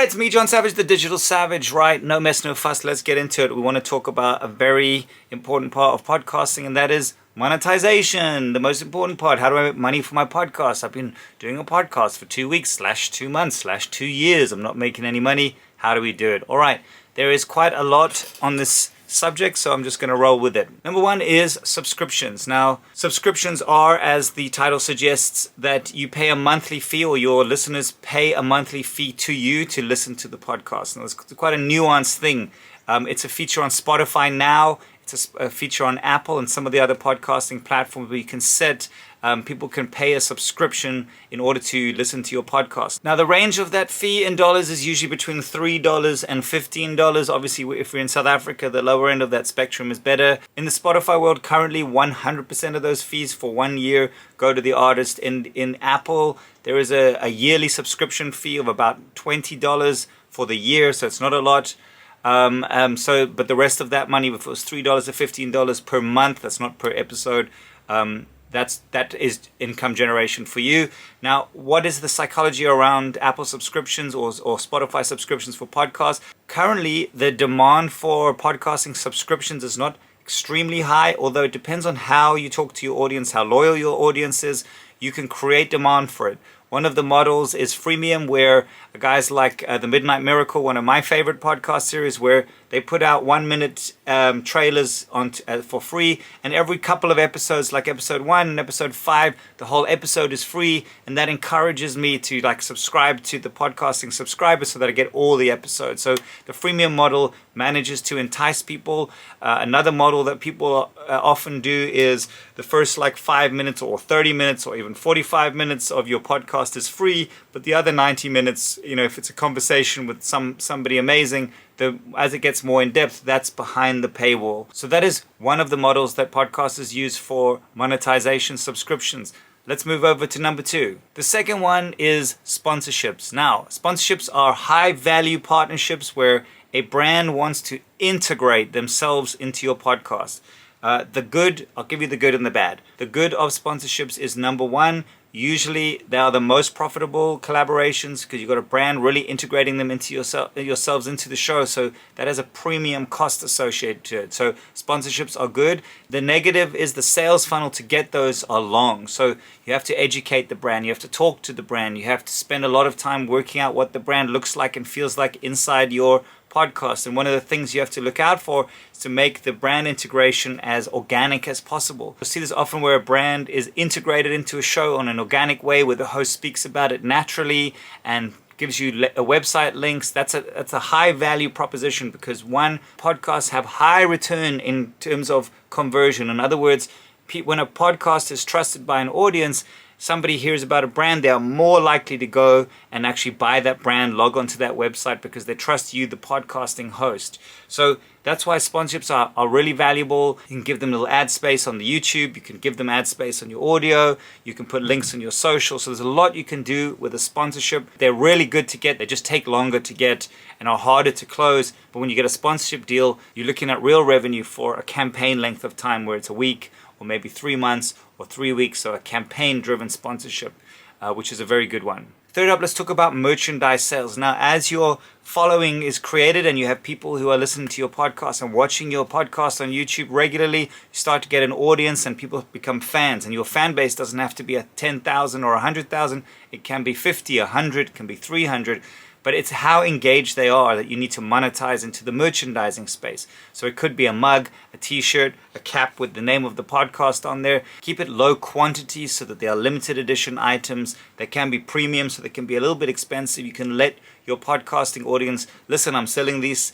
it's me, Jon Savage, the Digital Savage, right? No mess, no fuss. Let's get into it. We want to talk about a very important part of podcasting, and that is monetization, the most important part. How do I make money for my podcast? I've been doing a podcast for 2 weeks / 2 months / 2 years. I'm not making any money. How do we do it? All right, there is quite a lot on this subject, so I'm just going to roll with it. Number one is subscriptions. Now, subscriptions are, as the title suggests, that you pay a monthly fee, or your listeners pay a monthly fee to you to listen to the podcast. Now, it's quite a nuanced thing. It's a feature on Spotify now. It's a feature on Apple and some of the other podcasting platforms where you can set, people can pay a subscription in order to listen to your podcast. Now, the range of that fee in dollars is usually between $3 and $15. Obviously, if we're in South Africa, the lower end of that spectrum is better. In the Spotify world, currently 100% of those fees for 1 year go to the artist. In Apple, there is a yearly subscription fee of about $20 for the year, so it's not a lot. But the rest of that money, if it was $3 or $15 per month, that's not per episode, that is income generation for you. Now, what is the psychology around Apple subscriptions or Spotify subscriptions for podcasts? Currently, the demand for podcasting subscriptions is not extremely high, although it depends on how you talk to your audience, how loyal your audience is. You can create demand for it. One of the models is freemium, where guys like The Midnight Miracle, one of my favorite podcast series, where they put out 1 minute trailers for free, and every couple of episodes, like episode 1 and episode 5, the whole episode is free, and that encourages me to subscribe to the podcasting subscribers so that I get all the episodes. So the freemium model manages to entice people. Another model that people often do is the first 5 minutes or 30 minutes or even 45 minutes of your podcast is free, but the other 90 minutes, if it's a conversation with somebody amazing, as it gets more in depth, that's behind the paywall. So that is one of the models that podcasters use for monetization subscriptions. Let's move over to number 2. The second one is sponsorships. Now, sponsorships are high value partnerships where a brand wants to integrate themselves into your podcast. I'll give you the good and the bad. The good of sponsorships is, number one, usually they are the most profitable collaborations because you've got a brand really integrating them into yourselves into the show. So that has a premium cost associated to it. So sponsorships are good. The negative is the sales funnel to get those are long. So you have to educate the brand. You have to talk to the brand. You have to spend a lot of time working out what the brand looks like and feels like inside your podcast. And one of the things you have to look out for is to make the brand integration as organic as possible. You'll see this often where a brand is integrated into a show on an organic way, where the host speaks about it naturally and gives you a website links. That's a high value proposition because, one, podcasts have high return in terms of conversion. In other words, when a podcast is trusted by an audience, somebody hears about a brand, they are more likely to go and actually buy that brand, log onto that website because they trust you, the podcasting host. So that's why sponsorships are really valuable. You can give them a little ad space on the YouTube. You can give them ad space on your audio. You can put links on your social. So there's a lot you can do with a sponsorship. They're really good to get. They just take longer to get and are harder to close. But when you get a sponsorship deal, you're looking at real revenue for a campaign length of time, where it's a week or maybe 3 months or 3 weeks. So a campaign-driven sponsorship, which is a very good one. Third up, let's talk about merchandise sales. Now, as your following is created and you have people who are listening to your podcast and watching your podcast on YouTube regularly, you start to get an audience and people become fans. And your fan base doesn't have to be 10,000 or 100,000. It can be 50, 100, can be 300. But it's how engaged they are that you need to monetize into the merchandising space. So it could be a mug, a t-shirt, a cap with the name of the podcast on there. Keep it low quantity so that they are limited edition items. They can be premium, so they can be a little bit expensive. You can let your podcasting audience, listen, I'm selling these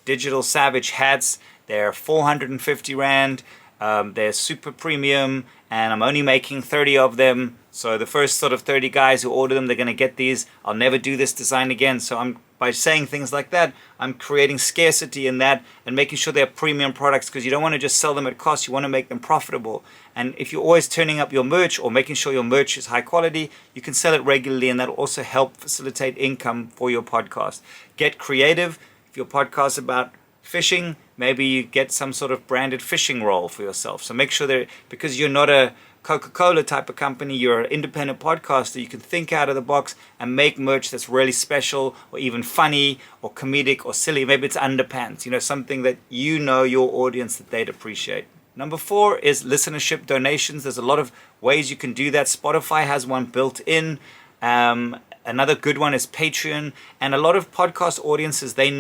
Digital Savage hats. They're 450 Rand. They're super premium and I'm only making 30 of them. So the first sort of 30 guys who order them, they're going to get these. I'll never do this design again. So by saying things like that, I'm creating scarcity in that and making sure they're premium products, because you don't want to just sell them at cost. You want to make them profitable. And if you're always turning up your merch or making sure your merch is high quality, you can sell it regularly, and that'll also help facilitate income for your podcast. Get creative. If your podcast is about fishing, maybe you get some sort of branded fishing role for yourself. So make sure that, because you're not a Coca-Cola type of company, you're an independent podcaster, you can think out of the box and make merch that's really special or even funny or comedic or silly. Maybe it's underpants, something that your audience that they'd appreciate. Number 4 is listenership donations. There's a lot of ways you can do that. Spotify has one built in. Another good one is Patreon. And a lot of podcast audiences, they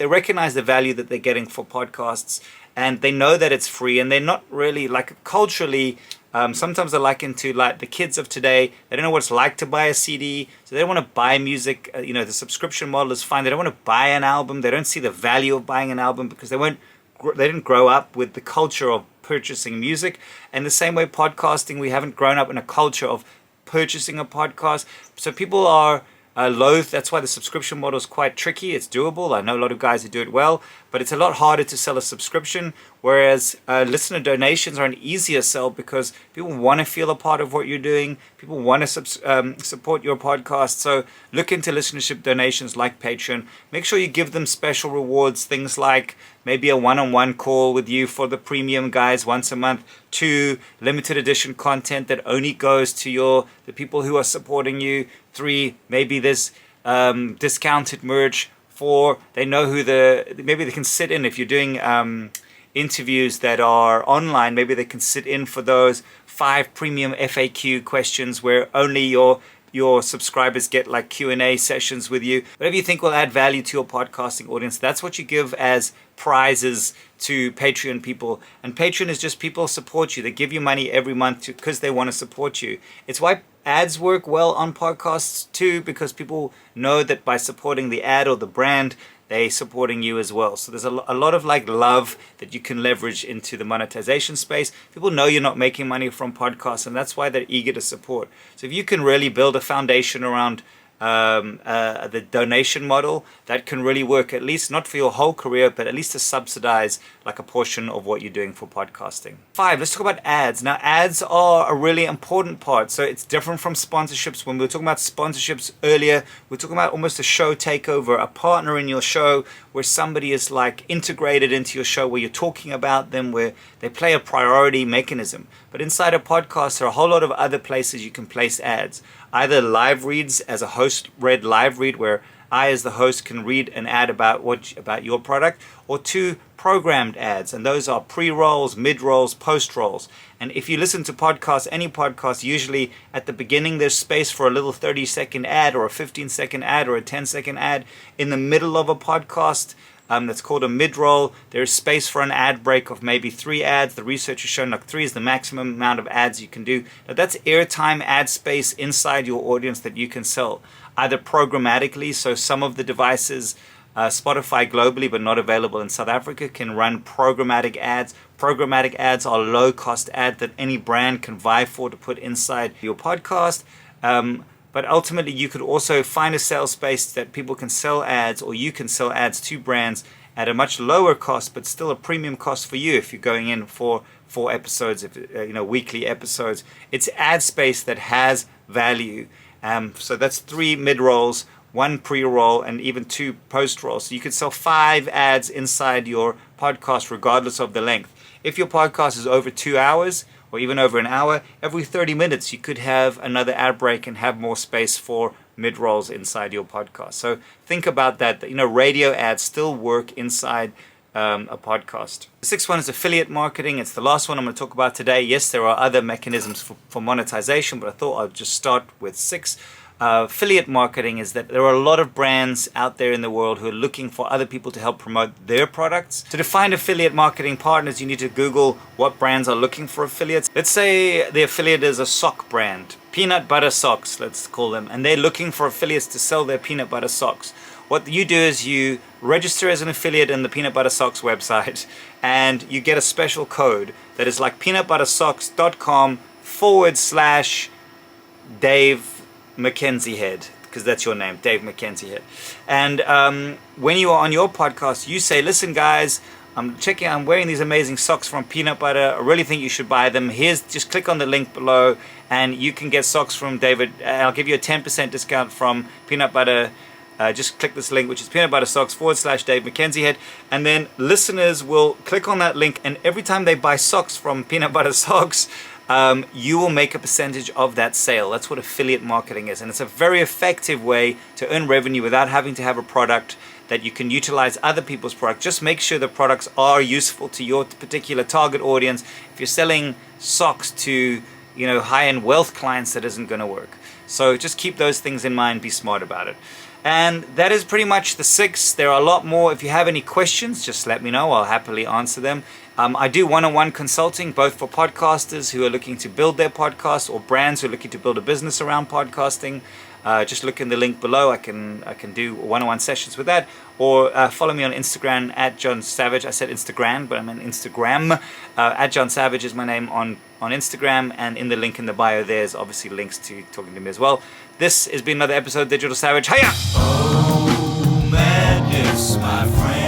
recognize the value that they're getting for podcasts, and they know that it's free, and they're not really culturally, sometimes they're into the kids of today. They don't know what it's like to buy a CD, so they don't want to buy music. The subscription model is fine. They don't want to buy an album. They don't see the value of buying an album because they didn't grow up with the culture of purchasing music. And the same way podcasting, we haven't grown up in a culture of purchasing a podcast. So people are loath. That's why the subscription model is quite tricky. It's doable. I know a lot of guys who do it well, but it's a lot harder to sell a subscription, whereas listener donations are an easier sell because people want to feel a part of what you're doing. People want to support your podcast. So look into listenership donations like Patreon. Make sure you give them special rewards, things like maybe a one-on-one call with you for the premium guys once a month. 2, limited edition content that only goes to the people who are supporting you. 3, maybe there's discounted merch. 4, they know maybe they can sit in if you're doing interviews that are online. Maybe they can sit in for those. 5, premium FAQ questions where only your subscribers get Q&A sessions with you. Whatever you think will add value to your podcasting audience, that's what you give as prizes to Patreon people. And Patreon is just people support you. They give you money every month because they want to support you. It's why ads work well on podcasts too, because people know that by supporting the ad or the brand, they're supporting you as well. So there's a lot of love that you can leverage into the monetization space. People know you're not making money from podcasts, and that's why they're eager to support. So if you can really build a foundation around the donation model, that can really work, at least not for your whole career, but at least to subsidize a portion of what you're doing for podcasting. 5, let's talk about ads. Now, ads are a really important part. So it's different from sponsorships. When we were talking about sponsorships earlier, we're talking about almost a show takeover, a partner in your show where somebody is integrated into your show, where you're talking about them, where they play a priority mechanism. But inside a podcast, there are a whole lot of other places you can place ads. Either live reads as a host read live read, where I as the host can read an ad about your product, or 2, programmed ads, and those are pre-rolls, mid-rolls, post-rolls. And if you listen to podcasts, any podcast, usually at the beginning there's space for a little 30-second ad or a 15-second ad or a 10-second ad. In the middle of a podcast, that's called a mid-roll, there's space for an ad break of maybe 3 ads. The research has shown 3 is the maximum amount of ads you can do. Now that's airtime ad space inside your audience that you can sell, either programmatically, so some of the devices, Spotify globally but not available in South Africa, can run programmatic ads. Programmatic ads are low-cost ads that any brand can vie for to put inside your podcast. But ultimately, you could also find a sales space that people can sell ads, or you can sell ads to brands at a much lower cost, but still a premium cost for you if you're going in for 4 episodes, weekly episodes. It's ad space that has value. So that's 3 mid-rolls, 1 pre-roll, and even 2 post-rolls. So you could sell 5 ads inside your podcast regardless of the length. If your podcast is over 2 hours, or even over an hour, every 30 minutes you could have another ad break and have more space for mid-rolls inside your podcast. So think about that. Radio ads still work inside a podcast. The 6th one is affiliate marketing. It's the last one I'm going to talk about today. Yes, there are other mechanisms for monetization, but I thought I'd just start with 6. Affiliate marketing is that there are a lot of brands out there in the world who are looking for other people to help promote their products. To define affiliate marketing partners, you need to Google what brands are looking for affiliates. Let's say the affiliate is a sock brand, peanut butter socks, let's call them, and they're looking for affiliates to sell their peanut butter socks. What you do is you register as an affiliate in the Peanut Butter Socks website, and you get a special code that is peanutbuttersocks.com/Dave Mackenzie Head, because that's your name, Dave Mackenzie Head. And when you are on your podcast, you say, listen guys, I'm wearing these amazing socks from Peanut Butter. I really think you should buy them. Just click on the link below and you can get socks from David. I'll give you a 10% discount from Peanut Butter. Just click this link, which is Peanut Butter Socks/Dave Mackenzie Head. And then listeners will click on that link, and every time they buy socks from Peanut Butter Socks, you will make a percentage of that sale. That's what affiliate marketing is. And it's a very effective way to earn revenue without having to have a product that you can utilize other people's products. Just make sure the products are useful to your particular target audience. If you're selling socks to, high-end wealth clients, that isn't going to work. So just keep those things in mind. Be smart about it. And that is pretty much the 6. There are a lot more. If you have any questions, just let me know. I'll happily answer them. I do one-on-one consulting, both for podcasters who are looking to build their podcast or brands who are looking to build a business around podcasting. Just look in the link below. I can do one-on-one sessions with that. Or follow me on Instagram at Jon Savage. I said Instagram, but I meant Instagram. At Jon Savage is my name on Instagram. And in the link in the bio, there's obviously links to talking to me as well. This has been another episode of Digital Savage. Hiya! Oh, madness, my friend.